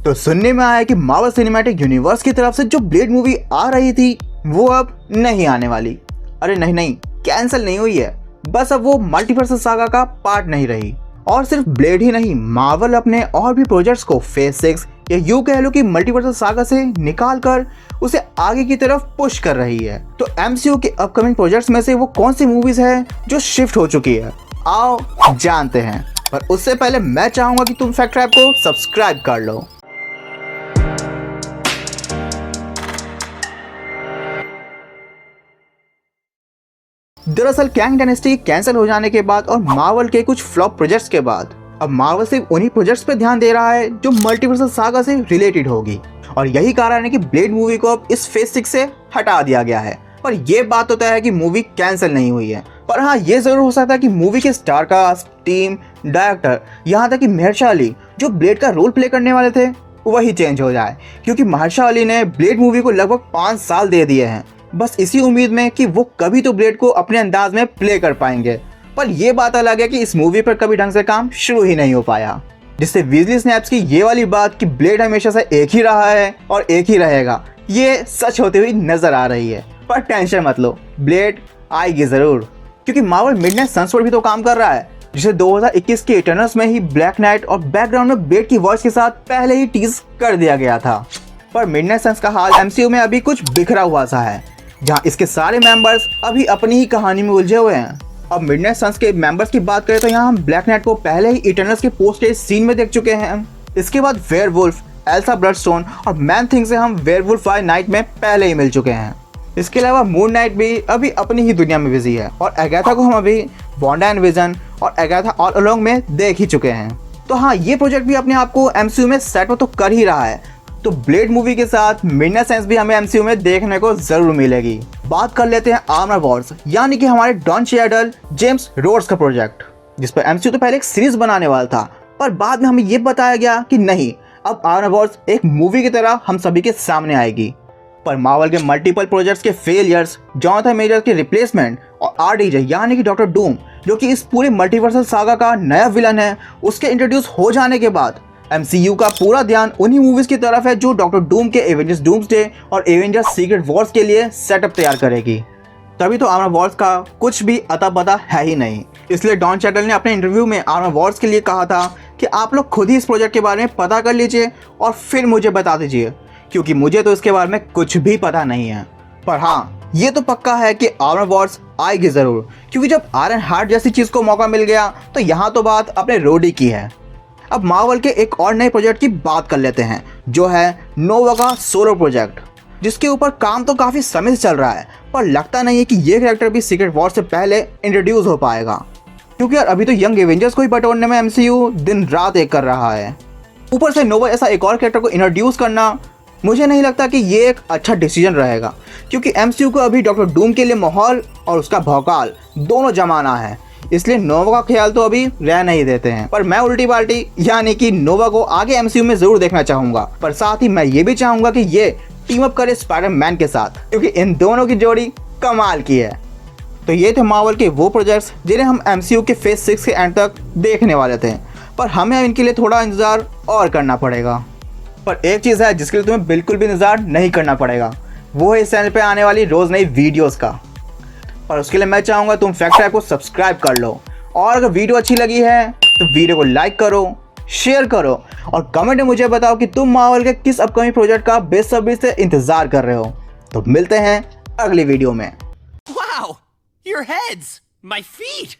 तो सुनने में आया कि मार्वल सिनेमैटिक यूनिवर्स की तरफ से जो ब्लेड मूवी आ रही थी वो अब नहीं आने वाली। अरे नहीं, कैंसिल नहीं हुई है, बस अब वो मल्टीवर्स सागा का पार्ट नहीं रही। और सिर्फ ब्लेड ही नहीं, मार्वल अपने और भी प्रोजेक्ट्स को फेज 6 या यूं कह लो कि मल्टीवर्स सागा से निकाल कर उसे आगे की तरफ पुश कर रही है। तो एमसीयू के अपकमिंग प्रोजेक्ट्स में से वो कौन सी मूवीज है जो शिफ्ट हो चुकी है, आओ जानते हैं। पर उससे पहले मैं चाहूंगा कि तुम फैक्ट ट्रैप को सब्सक्राइब कर लो। दरअसल कैंग डायनेस्टी कैंसिल हो जाने के बाद और मार्वल के कुछ फ्लॉप प्रोजेक्ट्स के बाद अब मार्वल सिर्फ उन्हीं प्रोजेक्ट्स पे ध्यान दे रहा है जो मल्टीवर्सल सागा से रिलेटेड होगी। और यही कारण है कि ब्लेड मूवी को अब इस फेज 6 से हटा दिया गया है। पर यह बात तो तय है कि मूवी कैंसिल नहीं हुई है। पर हाँ, ये जरूर हो सकता है कि मूवी के स्टार कास्ट, टीम, डायरेक्टर, यहाँ तक कि महर्षा अली जो ब्लेड का रोल प्ले करने वाले थे वही चेंज हो जाए, क्योंकि महर्षा अली ने ब्लेड मूवी को लगभग 5 साल दे दिए हैं, बस इसी उम्मीद में कि वो कभी तो ब्लेड को अपने अंदाज में प्ले कर पाएंगे। पर यह बात अलग है कि इस मूवी पर कभी ढंग से काम शुरू ही नहीं हो पाया, जिससे वीजली स्नैप्स की ये वाली बात कि ब्लेड हमेशा से एक ही रहा है और एक ही रहेगा, ये सच होती हुई नजर आ रही है। पर टेंशन मत लो, ब्लेड आएगी जरूर, क्योंकि मार्वल मिडनाइट सन्स पर भी तो काम कर रहा है, जिसे 2021 के इटर्नल्स में ही ब्लैक नाइट और बैकग्राउंड में ब्लेड की वॉइस के साथ पहले ही टीज कर दिया गया था। पर मिडनाइट सन्स का हाल एमसीयू में अभी कुछ बिखरा हुआ सा है, जहां इसके सारे मेंबर्स अभी अपनी ही कहानी में उलझे हुए हैं। अब मिडनाइट सन्स के मेंबर्स की बात करें तो यहाँ हम ब्लैक नाइट को पहले ही इटर्नल्स के पोस्ट क्रेडिट सीन में देख चुके हैं। इसके बाद वेयरवुल्फ, एल्सा ब्लडस्टोन और मैन थिंग से हम वेयरवुल्फ बाय नाइट में पहले ही मिल चुके हैं। इसके अलावा मून नाइट भी अभी अपनी ही दुनिया में बिजी है और एगाथा को हम अभी वांडा एंड विजन और एगाथा ऑल अलोंग में देख ही चुके हैं। तो हाँ, ये प्रोजेक्ट भी अपने आप को एमसीयू में सेट तो कर ही रहा है। तो ब्लेड मूवी के साथ मिडनाइट सन्स भी हमें एमसीयू में देखने को जरूर मिलेगी। बात कर लेते हैं आर्मर वॉर्स, यानी कि हमारे डॉन चिएडल, जेम्स रोड्स का प्रोजेक्ट, जिस पर एमसीयू तो पहले एक सीरीज बनाने वाला था, पर बाद में हमें ये बताया गया कि नहीं, अब आर्मर वॉर्स एक मूवी की तरह हम सभी के सामने आएगी। पर मार्वल के मल्टीपल प्रोजेक्ट्स के फेलियर्स, जॉनथन मेजर्स के रिप्लेसमेंट और आरडीजे यानी कि डॉक्टर डूम, जो कि इस पूरे मल्टीवर्सल सागा का नया विलन है, उसके इंट्रोड्यूस हो जाने के बाद एमसीयू का पूरा ध्यान उन्हीं मूवीज की तरफ है जो डॉक्टर डूम के एवेंजर्स डूम्सडे और एवेंजर्स सीक्रेट वॉर्स के लिए सेटअप तैयार करेगी। तभी तो आर्मर वॉर्स का कुछ भी अता पता है ही नहीं। इसलिए डॉन चैटल ने अपने इंटरव्यू में आर्मर वॉर्स के लिए कहा था कि आप लोग खुद ही इस प्रोजेक्ट के बारे में पता कर लीजिए और फिर मुझे बता दीजिए, क्योंकि मुझे तो इसके बारे में कुछ भी पता नहीं है। पर हाँ, ये तो पक्का है कि आर्मर वॉर्स आएगी जरूर, क्योंकि जब आयरन हार्ट जैसी चीज को मौका मिल गया तो यहाँ तो बात अपने रोडी की है। अब मार्वल के एक और नए प्रोजेक्ट की बात कर लेते हैं, जो है नोवा का सोलो प्रोजेक्ट, जिसके ऊपर काम तो काफी समय से चल रहा है, पर लगता नहीं है कि ये कैरेक्टर भी सीक्रेट वॉर से पहले इंट्रोड्यूस हो पाएगा, क्योंकि यार अभी तो यंग एवेंजर्स को ही बटोरने में एमसीयू दिन रात एक कर रहा है। ऊपर से नोवा ऐसा एक और कैरेक्टर को इंट्रोड्यूस करना, मुझे नहीं लगता कि ये एक अच्छा डिसीजन रहेगा, क्योंकि एमसीयू को अभी डॉक्टर डूम के लिए माहौल और उसका भौकाल दोनों जमाना है, इसलिए नोवा का ख्याल तो अभी रह नहीं देते हैं। पर मैं उल्टी पाल्टी यानी कि नोवा को आगे एमसीयू में जरूर देखना चाहूंगा, पर साथ ही मैं ये भी चाहूंगा कि ये टीम अप करे स्पाइडरमैन के साथ, क्योंकि इन दोनों की जोड़ी कमाल की है। तो ये थे मार्वल के वो प्रोजेक्ट्स जिन्हें हम एमसीयू के फेज 6 के एंड तक देखने वाले थे, पर हमें इनके लिए थोड़ा इंतजार और करना पड़ेगा। पर एक चीज़ है जिसके लिए तुम्हें बिल्कुल भी इंतजार नहीं करना पड़ेगा, वो है इस चैनल पे आने वाली रोज़ नई वीडियोस का। पर उसके लिए मैं चाहूँगा तुम फैक्ट ट्रैप को सब्सक्राइब कर लो, और अगर वीडियो अच्छी लगी है तो वीडियो को लाइक करो, शेयर करो और कमेंट में मुझे बताओ कि तुम मार्वल के किस अपकमिंग प्रोजेक्ट का बेसब्री से इंतजार कर रहे हो। तो मिलते हैं अगली वीडियो में। Wow! Your heads! My feet!